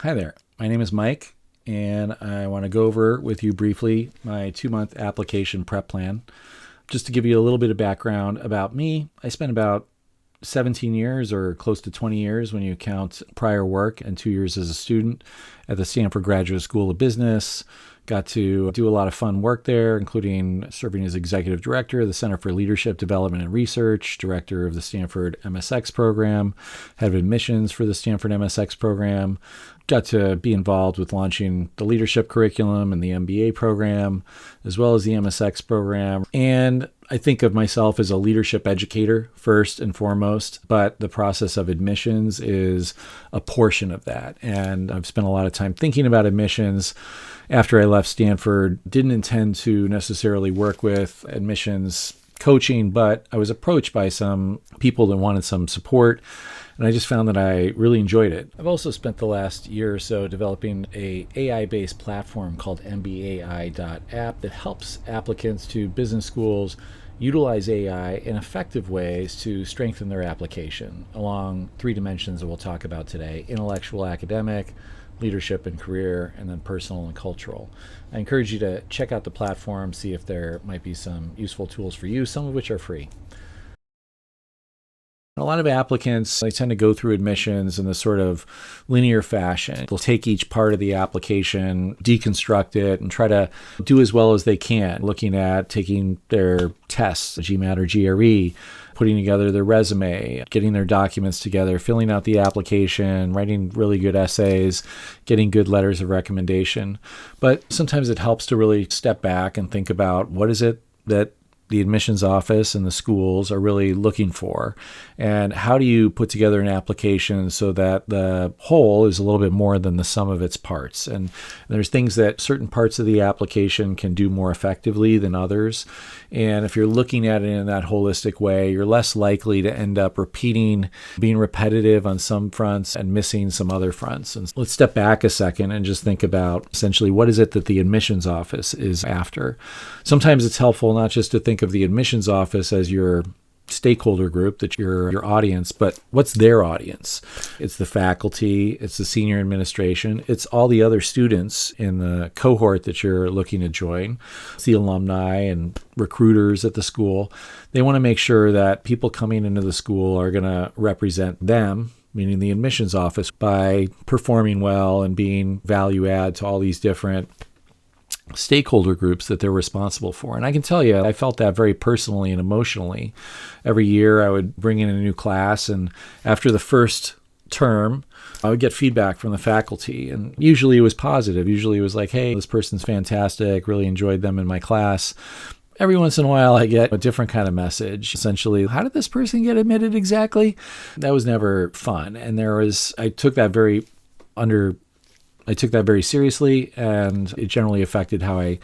Hi there. My name is Mike, and I want to go over with you briefly my 2-month application prep plan. Just to give you a little bit of background about me, I spent about 17 years or close to 20 years when you count prior work and 2 years as a student at the Stanford Graduate School of Business. Got to do a lot of fun work there, including serving as executive director of the Center for Leadership Development and Research, director of the Stanford MSx program, head of admissions for the Stanford MSx program. Got to be involved with launching the leadership curriculum and the MBA program, as well as the MSx program. And I think of myself as a leadership educator first and foremost, but the process of admissions is a portion of that. And I've spent a lot of time thinking about admissions. After I left Stanford, didn't intend to necessarily work with admissions coaching, but I was approached by some people that wanted some support, and I just found that I really enjoyed it. I've also spent the last year or so developing a AI-based platform called MBA.app that helps applicants to business schools utilize AI in effective ways to strengthen their application along 3 dimensions that we'll talk about today: intellectual, academic, leadership and career, and then personal and cultural. I encourage you to check out the platform, see if there might be some useful tools for you, some of which are free. A lot of applicants, they tend to go through admissions in this sort of linear fashion. They'll take each part of the application, deconstruct it, and try to do as well as they can, looking at taking their tests, GMAT or GRE, putting together their resume, getting their documents together, filling out the application, writing really good essays, getting good letters of recommendation. But sometimes it helps to really step back and think about what is it that the admissions office and the schools are really looking for, and how do you put together an application so that the whole is a little bit more than the sum of its parts. And there's things that certain parts of the application can do more effectively than others, and if you're looking at it in that holistic way, you're less likely to end up repeating, being repetitive on some fronts and missing some other fronts. And let's step back a second and just think about essentially what is it that the admissions office is after. Sometimes it's helpful not just to think of the admissions office as your stakeholder group, that your audience, but what's their audience? It's the faculty, it's the senior administration, it's all the other students in the cohort that you're looking to join. It's the alumni and recruiters at the school. They want to make sure that people coming into the school are going to represent them, meaning the admissions office, by performing well and being value add to all these different stakeholder groups that they're responsible for. And I can tell you, I felt that very personally and emotionally. Every year I would bring in a new class, and after the first term, I would get feedback from the faculty, and usually it was positive. Usually it was like, hey, this person's fantastic, really enjoyed them in my class. Every once in a while I get a different kind of message. Essentially, how did this person get admitted exactly? That was never fun. And I took that very seriously, and it generally affected how I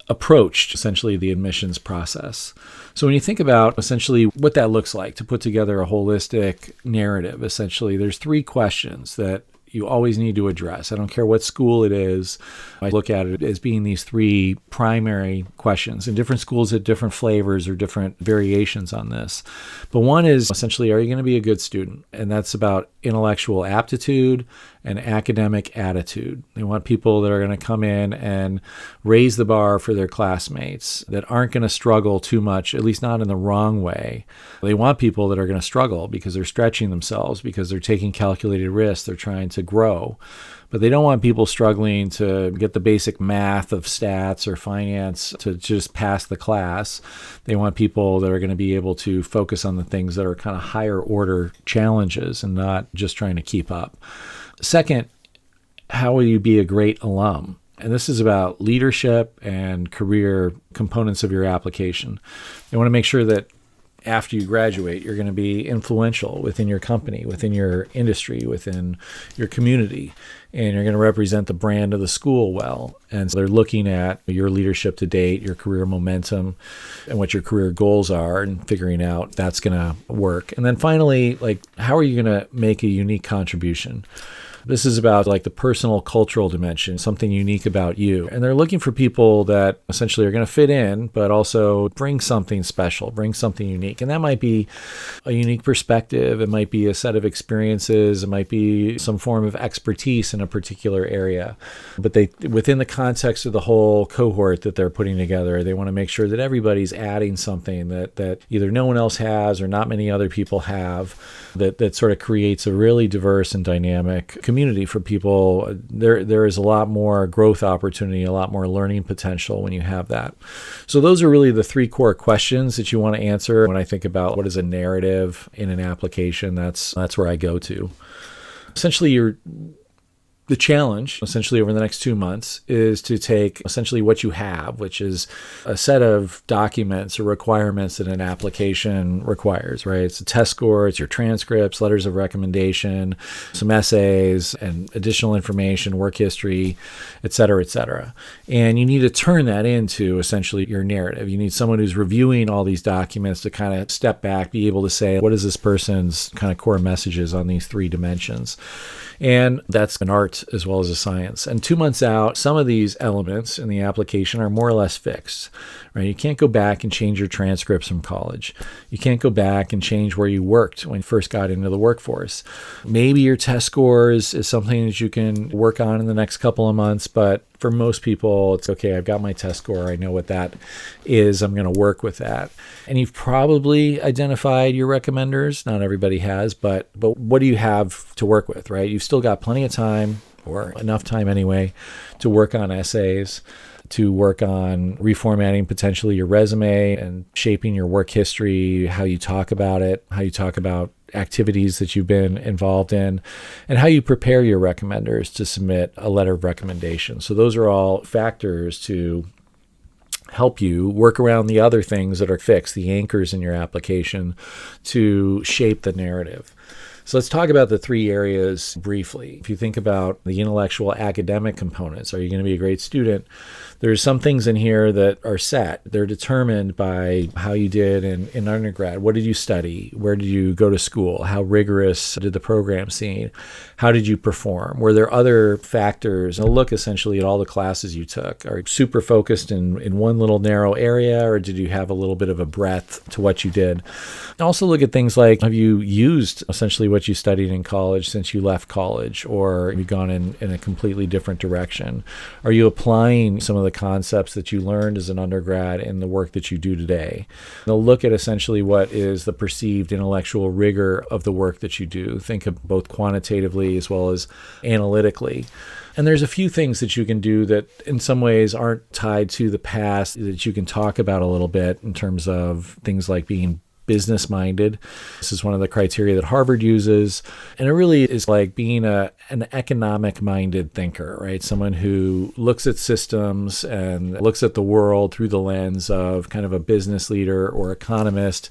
approached essentially the admissions process. So when you think about essentially what that looks like to put together a holistic narrative, essentially there's 3 questions that you always need to address. I don't care what school it is. I look at it as being these 3 primary questions. And different schools have different flavors or different variations on this. But one is essentially, are you going to be a good student? And that's about intellectual aptitude and academic attitude. They want people that are going to come in and raise the bar for their classmates, that aren't going to struggle too much, at least not in the wrong way. They want people that are going to struggle because they're stretching themselves, because they're taking calculated risks, they're trying to grow. But they don't want people struggling to get the basic math of stats or finance to just pass the class. They want people that are going to be able to focus on the things that are kind of higher order challenges and not just trying to keep up. Second, how will you be a great alum? And this is about leadership and career components of your application. They want to make sure that after you graduate, you're going to be influential within your company, within your industry, within your community, and you're going to represent the brand of the school well. And so they're looking at your leadership to date, your career momentum, and what your career goals are, and figuring out if that's going to work. And then finally, how are you going to make a unique contribution? This is about like the personal cultural dimension, something unique about you. And they're looking for people that essentially are going to fit in, but also bring something special, bring something unique. And that might be a unique perspective. It might be a set of experiences. It might be some form of expertise in a particular area. But within the context of the whole cohort that they're putting together, they want to make sure that everybody's adding something that either no one else has or not many other people have, that sort of creates a really diverse and dynamic community for people. There is a lot more growth opportunity, a lot more learning potential when you have that. So those are really the three core questions that you want to answer when I think about what is a narrative in an application. That's where I go to. Essentially, the challenge, essentially over the next 2 months, is to take essentially what you have, which is a set of documents or requirements that an application requires, right? It's a test score, it's your transcripts, letters of recommendation, some essays, and additional information, work history, et cetera, et cetera. And you need to turn that into essentially your narrative. You need someone who's reviewing all these documents to kind of step back, be able to say, what is this person's kind of core messages on these three dimensions? And that's an art as well as a science. And 2 months out, some of these elements in the application are more or less fixed, right? You can't go back and change your transcripts from college. You can't go back and change where you worked when you first got into the workforce. Maybe your test scores is something that you can work on in the next couple of months, but for most people, it's okay. I've got my test score. I know what that is. I'm going to work with that. And you've probably identified your recommenders. Not everybody has, but what do you have to work with, right? You've still got plenty of time, or enough time anyway, to work on essays, to work on reformatting potentially your resume and shaping your work history, how you talk about it, how you talk about activities that you've been involved in, and how you prepare your recommenders to submit a letter of recommendation. So those are all factors to help you work around the other things that are fixed, the anchors in your application, to shape the narrative. So let's talk about the three areas briefly. If you think about the intellectual academic components, are you going to be a great student? There's some things in here that are set. They're determined by how you did in undergrad. What did you study? Where did you go to school? How rigorous did the program seem? How did you perform? Were there other factors? And look essentially at all the classes you took. Are you super focused in one little narrow area, or did you have a little bit of a breadth to what you did? Also look at things like, have you used essentially what you studied in college since you left college, or have you gone in a completely different direction? Are you applying some of the concepts that you learned as an undergrad in the work that you do today? They'll look at essentially what is the perceived intellectual rigor of the work that you do. Think of both quantitatively as well as analytically. And there's a few things that you can do that in some ways aren't tied to the past that you can talk about a little bit in terms of things like being business-minded. This is one of the criteria that Harvard uses. And it really is like being an economic-minded thinker, right? Someone who looks at systems and looks at the world through the lens of kind of a business leader or economist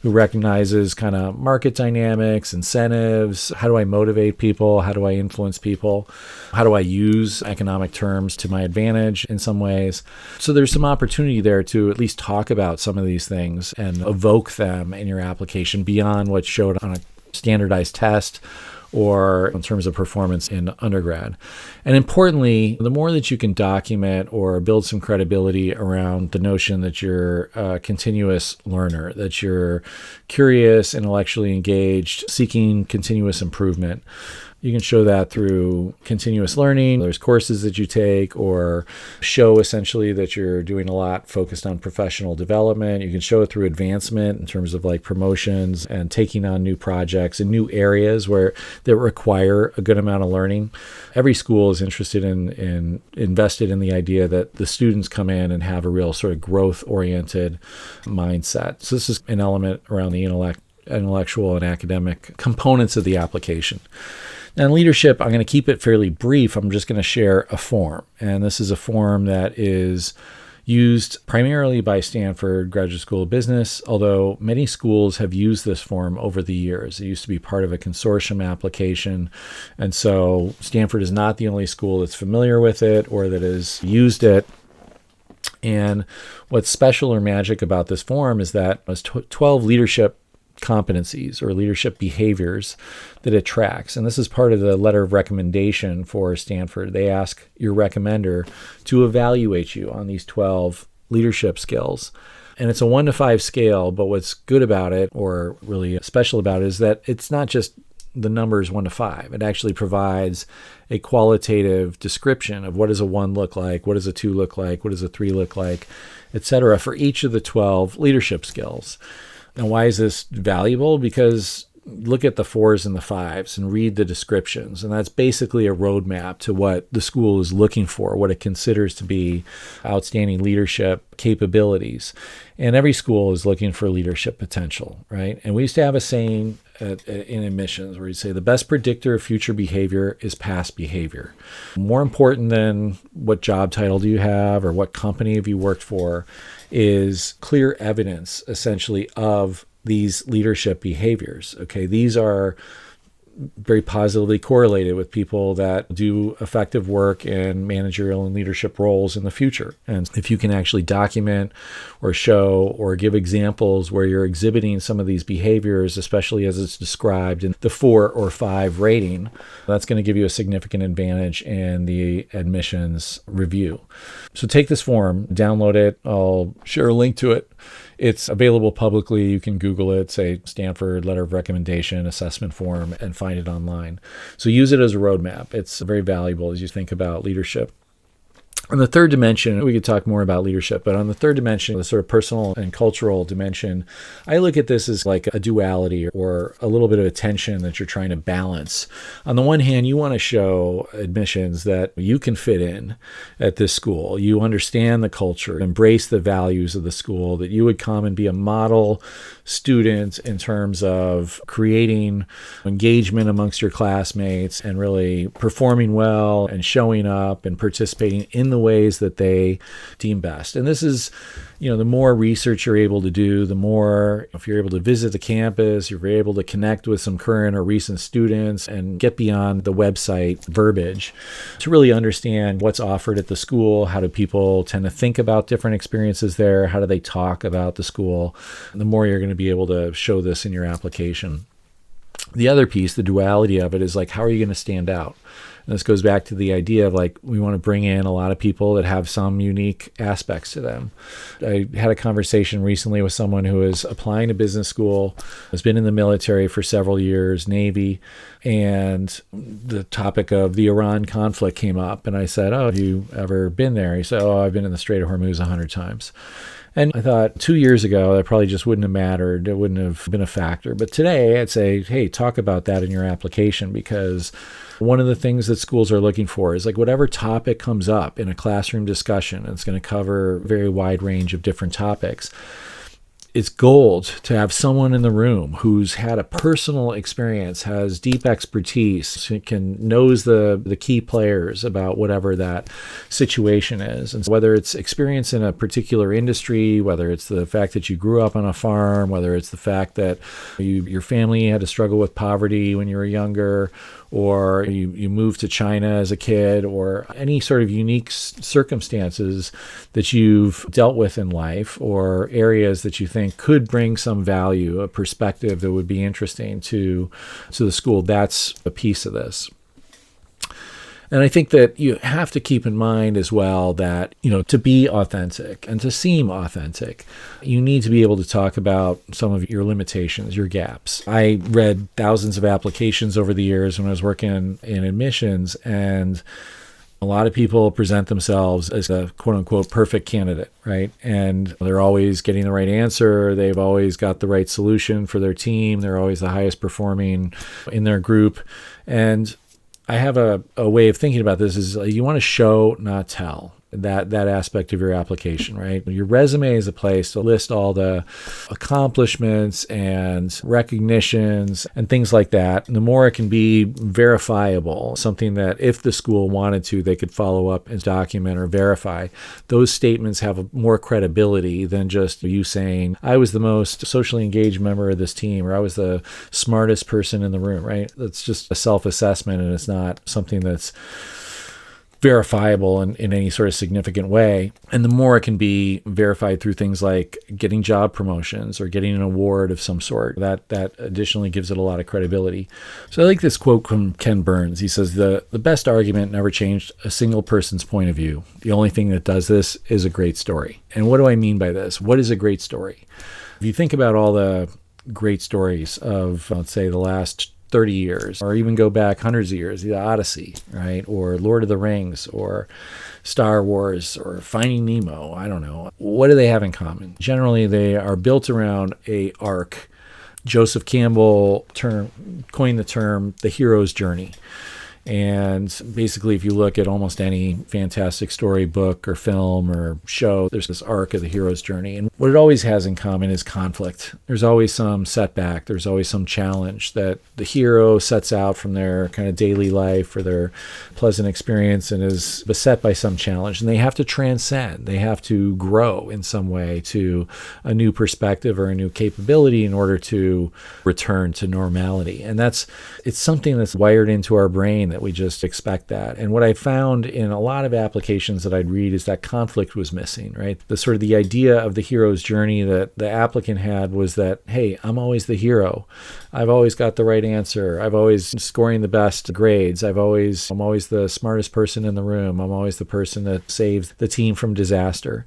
who recognizes kind of market dynamics, incentives. How do I motivate people? How do I influence people? How do I use economic terms to my advantage in some ways? So there's some opportunity there to at least talk about some of these things and evoke them in your application beyond what's showed on a standardized test or in terms of performance in undergrad. And importantly, the more that you can document or build some credibility around the notion that you're a continuous learner, that you're curious, intellectually engaged, seeking continuous improvement. You can show that through continuous learning. There's courses that you take, or show essentially that you're doing a lot focused on professional development. You can show it through advancement in terms of like promotions and taking on new projects in new areas that require a good amount of learning. Every school is interested in invested in the idea that the students come in and have a real sort of growth-oriented mindset. So this is an element around the intellectual and academic components of the application. Now, in leadership, I'm going to keep it fairly brief. I'm just going to share a form. And this is a form that is used primarily by Stanford Graduate School of Business, although many schools have used this form over the years. It used to be part of a consortium application. And so Stanford is not the only school that's familiar with it or that has used it. And what's special or magic about this form is that there's 12 leadership competencies or leadership behaviors that it tracks. And this is part of the letter of recommendation for Stanford. They ask your recommender to evaluate you on these 12 leadership skills. And it's a 1 to 5 scale, but what's good about it, or really special about it, is that it's not just the numbers 1 to 5. It actually provides a qualitative description of what does a 1 look like, what does a 2 look like, what does a 3 look like, etc., for each of the 12 leadership skills. And why is this valuable? Because look at the 4s and the 5s and read the descriptions. And that's basically a roadmap to what the school is looking for, what it considers to be outstanding leadership capabilities. And every school is looking for leadership potential, right? And we used to have a saying in admissions where you say the best predictor of future behavior is past behavior. More important than what job title do you have or what company have you worked for is clear evidence, essentially, of these leadership behaviors. Okay, these are very positively correlated with people that do effective work in managerial and leadership roles in the future. And if you can actually document or show or give examples where you're exhibiting some of these behaviors, especially as it's described in the 4 or 5 rating, that's going to give you a significant advantage in the admissions review. So take this form, download it. I'll share a link to it. It's available publicly. You can Google it, say Stanford Letter of Recommendation Assessment Form, and find it online. So use it as a roadmap. It's very valuable as you think about leadership. On the third dimension, we could talk more about leadership, but on the third dimension, the sort of personal and cultural dimension, I look at this as like a duality or a little bit of a tension that you're trying to balance. On the one hand, you want to show admissions that you can fit in at this school. You understand the culture, embrace the values of the school, that you would come and be a model student in terms of creating engagement amongst your classmates and really performing well and showing up and participating in the ways that they deem best. And this is, the more research you're able to do, the more, if you're able to visit the campus, you're able to connect with some current or recent students and get beyond the website verbiage to really understand what's offered at the school. How do people tend to think about different experiences there? How do they talk about the school? And the more you're going to be able to show this in your application. The other piece, the duality of it, is like, how are you going to stand out? And this goes back to the idea of like, we want to bring in a lot of people that have some unique aspects to them. I had a conversation recently with someone who is applying to business school, has been in the military for several years, Navy, and the topic of the Iran conflict came up. And I said, oh, have you ever been there? He said, oh, I've been in the Strait of Hormuz 100 times. And I thought 2 years ago, that probably just wouldn't have mattered. It wouldn't have been a factor. But today I'd say, hey, talk about that in your application, because one of the things that schools are looking for is like whatever topic comes up in a classroom discussion, and it's going to cover a very wide range of different topics. It's gold to have someone in the room who's had a personal experience, has deep expertise, knows the key players about whatever that situation is. And whether it's experience in a particular industry, whether it's the fact that you grew up on a farm, whether it's the fact that your family had to struggle with poverty when you were younger, or you moved to China as a kid, or any sort of unique circumstances that you've dealt with in life, or areas that you think could bring some value, a perspective that would be interesting to the school, that's a piece of this. And I think that you have to keep in mind as well that, to be authentic and to seem authentic, you need to be able to talk about some of your limitations, your gaps. I read thousands of applications over the years when I was working in admissions, and a lot of people present themselves as a quote unquote perfect candidate, right? And they're always getting the right answer. They've always got the right solution for their team. They're always the highest performing in their group. And I have a way of thinking about this is you want to show, not tell. That aspect of your application, right? Your resume is a place to list all the accomplishments and recognitions and things like that. And the more it can be verifiable, something that if the school wanted to, they could follow up and document or verify, those statements have more credibility than just you saying, I was the most socially engaged member of this team, or I was the smartest person in the room, right? That's just a self-assessment, and it's not something that's verifiable in any sort of significant way. And the more it can be verified through things like getting job promotions or getting an award of some sort, that additionally gives it a lot of credibility. So I like this quote from Ken Burns. He says, the best argument never changed a single person's point of view. The only thing that does this is a great story. And what do I mean by this? What is a great story? If you think about all the great stories of, let's say, the last 30 years, or even go back hundreds of years, the Odyssey, right? Or Lord of the Rings, or Star Wars, or Finding Nemo, I don't know. What do they have in common? Generally, they are built around a arc. Joseph Campbell coined the term the hero's journey. And basically, if you look at almost any fantastic story, book, or film, or show, there's this arc of the hero's journey. And what it always has in common is conflict. There's always some setback. There's always some challenge that the hero sets out from their kind of daily life or their pleasant experience and is beset by some challenge. And they have to transcend. They have to grow in some way to a new perspective or a new capability in order to return to normality. And it's something that's wired into our brain that we just expect that. And what I found in a lot of applications that I'd read is that conflict was missing, right? The idea of the hero's journey that the applicant had was that, hey, I'm always the hero. I've always got the right answer. I've always scoring the best grades. I'm always the smartest person in the room. I'm always the person that saves the team from disaster.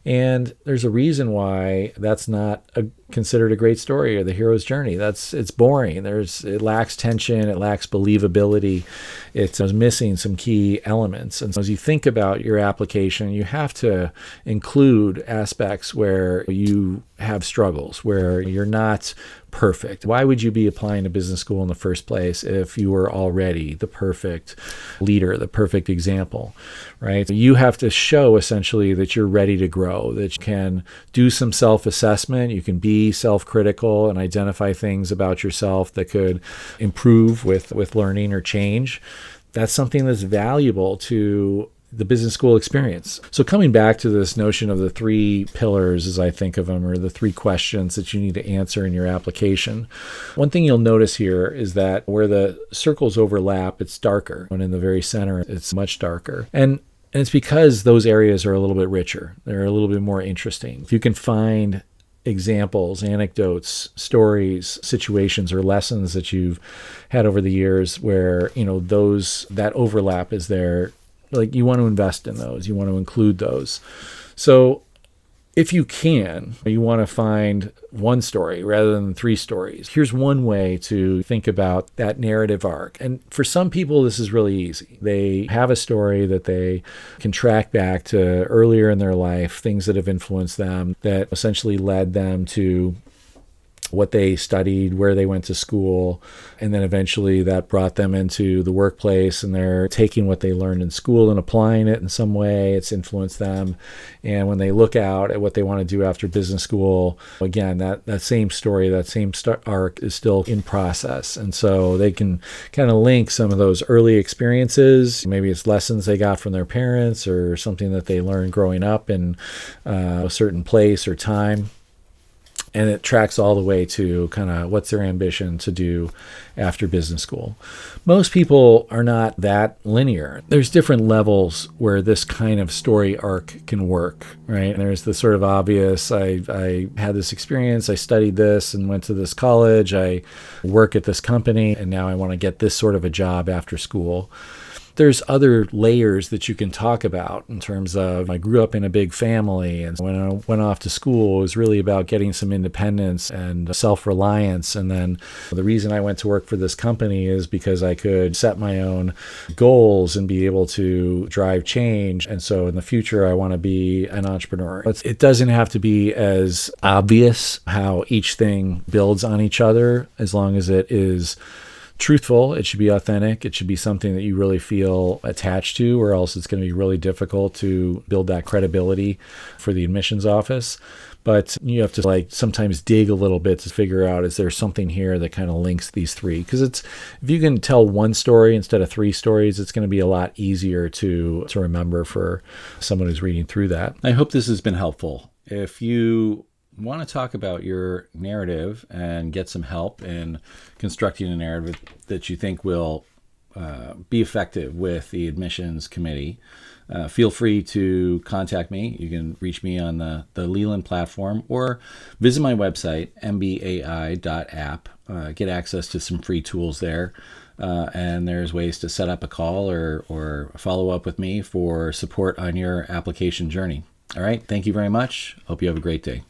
And there's a reason why that's not considered a great story or the hero's journey. It's boring. It lacks tension. It lacks believability. It's missing some key elements. And so as you think about your application, you have to include aspects where you have struggles, where you're not perfect. Why would you be applying to business school in the first place if you were already the perfect leader, the perfect example, right? You have to show essentially that you're ready to grow, that you can do some self-assessment, you can be self-critical and identify things about yourself that could improve with learning or change. That's something that's valuable to the business school experience. So coming back to this notion of the three pillars, as I think of them, or the three questions that you need to answer in your application, one thing you'll notice here is that where the circles overlap, it's darker. And in the very center, it's much darker. And it's because those areas are a little bit richer. They're a little bit more interesting. If you can find examples, anecdotes, stories, situations, or lessons that you've had over the years where, that overlap is there, like you want to invest in those, you want to include those. So if you can, you want to find one story rather than three stories. Here's one way to think about that narrative arc. And for some people, this is really easy. They have a story that they can track back to earlier in their life, things that have influenced them, that essentially led them to what they studied, where they went to school, and then eventually that brought them into the workplace, and they're taking what they learned in school and applying it in some way. It's influenced them. And when they look out at what they want to do after business school, again, that same story, that same arc is still in process. And so they can kind of link some of those early experiences. Maybe it's lessons they got from their parents or something that they learned growing up in a certain place or time. And it tracks all the way to kind of what's their ambition to do after business school. Most people are not that linear. There's different levels where this kind of story arc can work, right? And there's the sort of obvious, I had this experience, I studied this and went to this college, I work at this company, and now I want to get this sort of a job after school. There's other layers that you can talk about in terms of I grew up in a big family, and when I went off to school, it was really about getting some independence and self-reliance. And then the reason I went to work for this company is because I could set my own goals and be able to drive change. And so in the future, I want to be an entrepreneur. It doesn't have to be as obvious how each thing builds on each other, as long as it is truthful. It should be authentic. It should be something that you really feel attached to, or else it's going to be really difficult to build that credibility for the admissions office. But you have to sometimes dig a little bit to figure out, is there something here that kind of links these three? Because if you can tell one story instead of three stories, it's going to be a lot easier to remember for someone who's reading through that. I hope this has been helpful. If you want to talk about your narrative and get some help in constructing a narrative that you think will be effective with the admissions committee, feel free to contact me. You can reach me on the Leland platform or visit my website, mbai.app. Get access to some free tools there. And there's ways to set up a call or follow up with me for support on your application journey. All right. Thank you very much. Hope you have a great day.